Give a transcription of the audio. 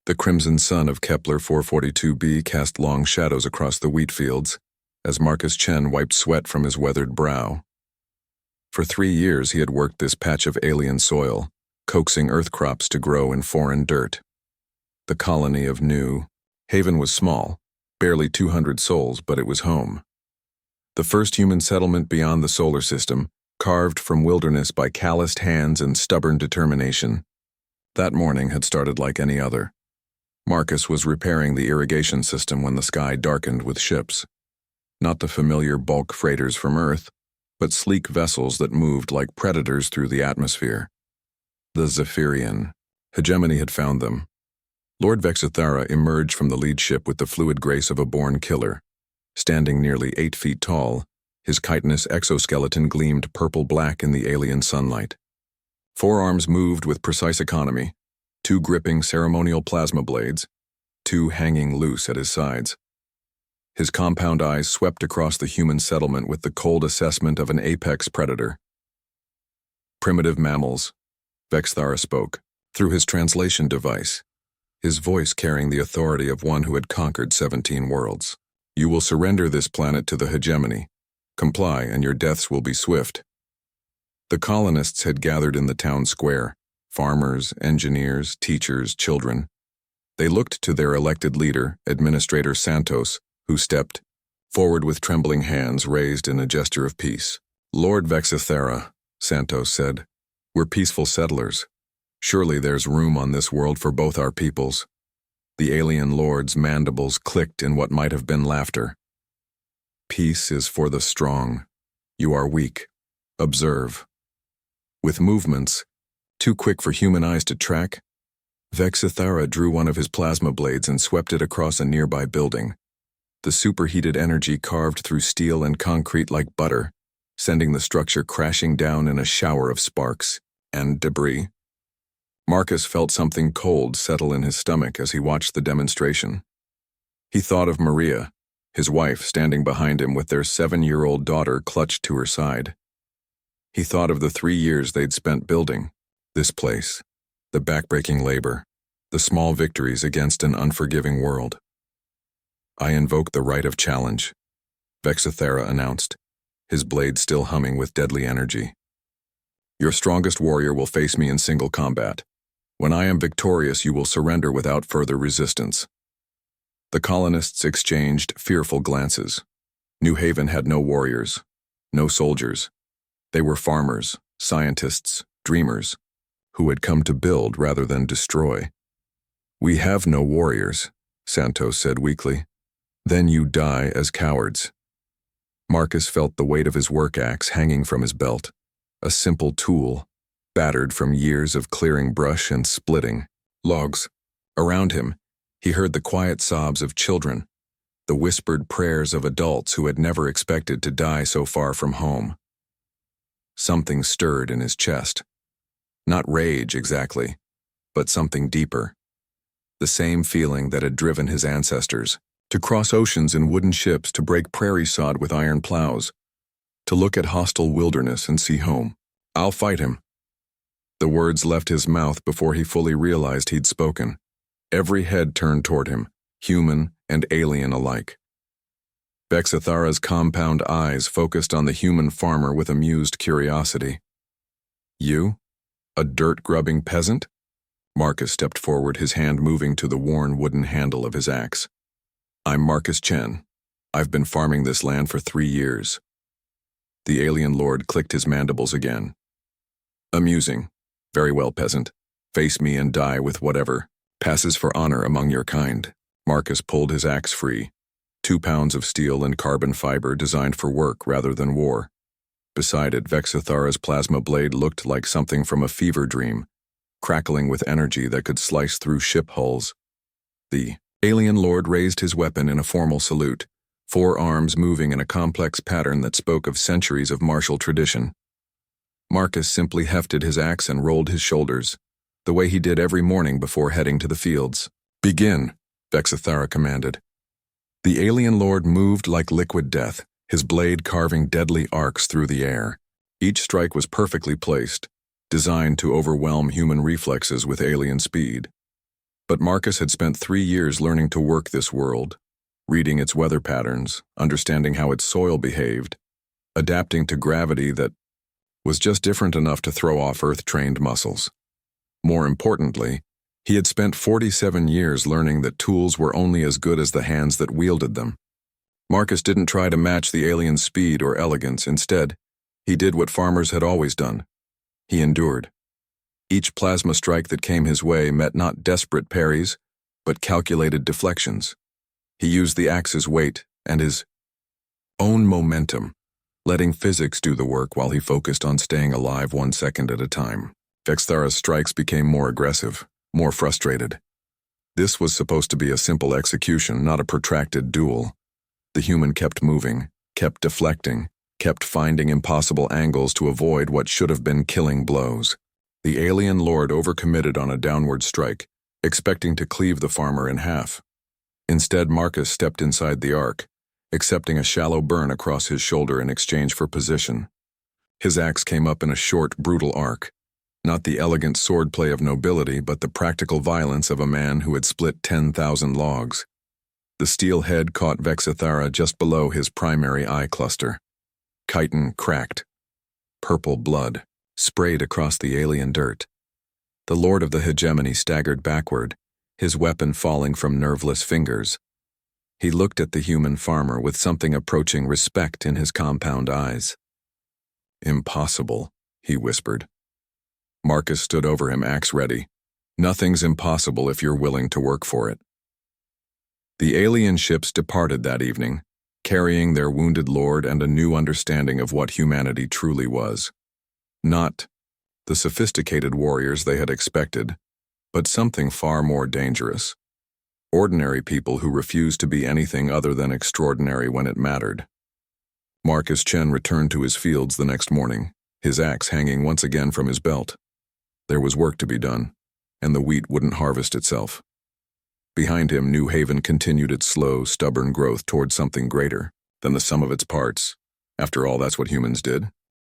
The crimson sun of Kepler 442b cast long shadows across the wheat fields as Marcus Chen wiped sweat from his weathered brow. For 3 years he had worked this patch of alien soil, coaxing earth crops to grow in foreign dirt. The colony of New Haven was small, barely 200 souls, but it was home. The first human settlement beyond the solar system, carved from wilderness by calloused hands and stubborn determination. That morning had started like any other. Marcus was repairing the irrigation system when the sky darkened with ships. Not the familiar bulk freighters from Earth, but sleek vessels that moved like predators through the atmosphere. The Zephyrian hegemony had found them. Lord Vexithara emerged from the lead ship with the fluid grace of a born killer. Standing nearly 8 feet tall, his chitinous exoskeleton gleamed purple-black in the alien sunlight. Forearms moved with precise economy, 2 gripping ceremonial plasma blades, 2 hanging loose at his sides. His compound eyes swept across the human settlement with the cold assessment of an apex predator. Primitive mammals, Vexithara spoke, through his translation device, his voice carrying the authority of one who had conquered 17 worlds. You will surrender this planet to the hegemony. Comply, and your deaths will be swift. The colonists had gathered in the town square, farmers, engineers, teachers, children. They looked to their elected leader, Administrator Santos, who stepped forward with trembling hands raised in a gesture of peace. Lord Vexithara, Santos said, we're peaceful settlers. Surely there's room on this world for both our peoples. The alien lord's mandibles clicked in what might have been laughter. Peace is for the strong. You are weak. Observe. With movements, too quick for human eyes to track, Vexithara drew one of his plasma blades and swept it across a nearby building. The superheated energy carved through steel and concrete like butter, sending the structure crashing down in a shower of sparks and debris. Marcus felt something cold settle in his stomach as he watched the demonstration. He thought of Maria, his wife, standing behind him with their 7-year-old daughter clutched to her side. He thought of the 3 years they'd spent building this place, the backbreaking labor, the small victories against an unforgiving world. I invoke the right of challenge, Vexithara announced, his blade still humming with deadly energy. Your strongest warrior will face me in single combat. When I am victorious, you will surrender without further resistance. The colonists exchanged fearful glances. New Haven had no warriors, no soldiers. They were farmers, scientists, dreamers, who had come to build rather than destroy. We have no warriors, Santos said weakly. Then you die as cowards. Marcus felt the weight of his work axe hanging from his belt, a simple tool, battered from years of clearing brush and splitting logs. Around him, he heard the quiet sobs of children, the whispered prayers of adults who had never expected to die so far from home. Something stirred in his chest. Not rage exactly, but something deeper. The same feeling that had driven his ancestors to cross oceans in wooden ships, to break prairie sod with iron plows, to look at hostile wilderness and see home. I'll fight him. The words left his mouth before he fully realized he'd spoken. Every head turned toward him, human and alien alike. Vexithara's compound eyes focused on the human farmer with amused curiosity. You? A dirt-grubbing peasant? Marcus stepped forward, his hand moving to the worn wooden handle of his axe. I'm Marcus Chen. I've been farming this land for 3 years. The alien lord clicked his mandibles again. Amusing. Very well, peasant. Face me and die with whatever passes for honor among your kind. Marcus pulled his axe free. 2 pounds of steel and carbon fiber designed for work rather than war. Beside it, Vexithara's plasma blade looked like something from a fever dream, crackling with energy that could slice through ship hulls. The alien lord raised his weapon in a formal salute, 4 arms moving in a complex pattern that spoke of centuries of martial tradition. Marcus simply hefted his axe and rolled his shoulders, the way he did every morning before heading to the fields. Begin, Vexithara commanded. The alien lord moved like liquid death, his blade carving deadly arcs through the air. Each strike was perfectly placed, designed to overwhelm human reflexes with alien speed. But Marcus had spent 3 years learning to work this world, reading its weather patterns, understanding how its soil behaved, adapting to gravity that was just different enough to throw off Earth-trained muscles. More importantly, he had spent 47 years learning that tools were only as good as the hands that wielded them. Marcus didn't try to match the alien's speed or elegance. Instead, he did what farmers had always done. He endured. Each plasma strike that came his way met not desperate parries, but calculated deflections. He used the axe's weight and his own momentum, letting physics do the work while he focused on staying alive 1 second at a time. Vexthara's strikes became more aggressive, more frustrated. This was supposed to be a simple execution, not a protracted duel. The human kept moving, kept deflecting, kept finding impossible angles to avoid what should have been killing blows. The alien lord overcommitted on a downward strike, expecting to cleave the farmer in half. Instead, Marcus stepped inside the arc, accepting a shallow burn across his shoulder in exchange for position. His axe came up in a short, brutal arc, not the elegant swordplay of nobility, but the practical violence of a man who had split 10,000 logs. The steel head caught Vexthara just below his primary eye cluster. Chitin cracked. Purple blood sprayed across the alien dirt. The lord of the hegemony staggered backward, his weapon falling from nerveless fingers. He looked at the human farmer with something approaching respect in his compound eyes. "Impossible," he whispered. Marcus stood over him, axe ready. "Nothing's impossible if you're willing to work for it." The alien ships departed that evening, carrying their wounded lord and a new understanding of what humanity truly was. Not the sophisticated warriors they had expected, but something far more dangerous. Ordinary people who refused to be anything other than extraordinary when it mattered. Marcus Chen returned to his fields the next morning, his axe hanging once again from his belt. There was work to be done, and the wheat wouldn't harvest itself. Behind him, New Haven continued its slow, stubborn growth toward something greater than the sum of its parts. After all, that's what humans did.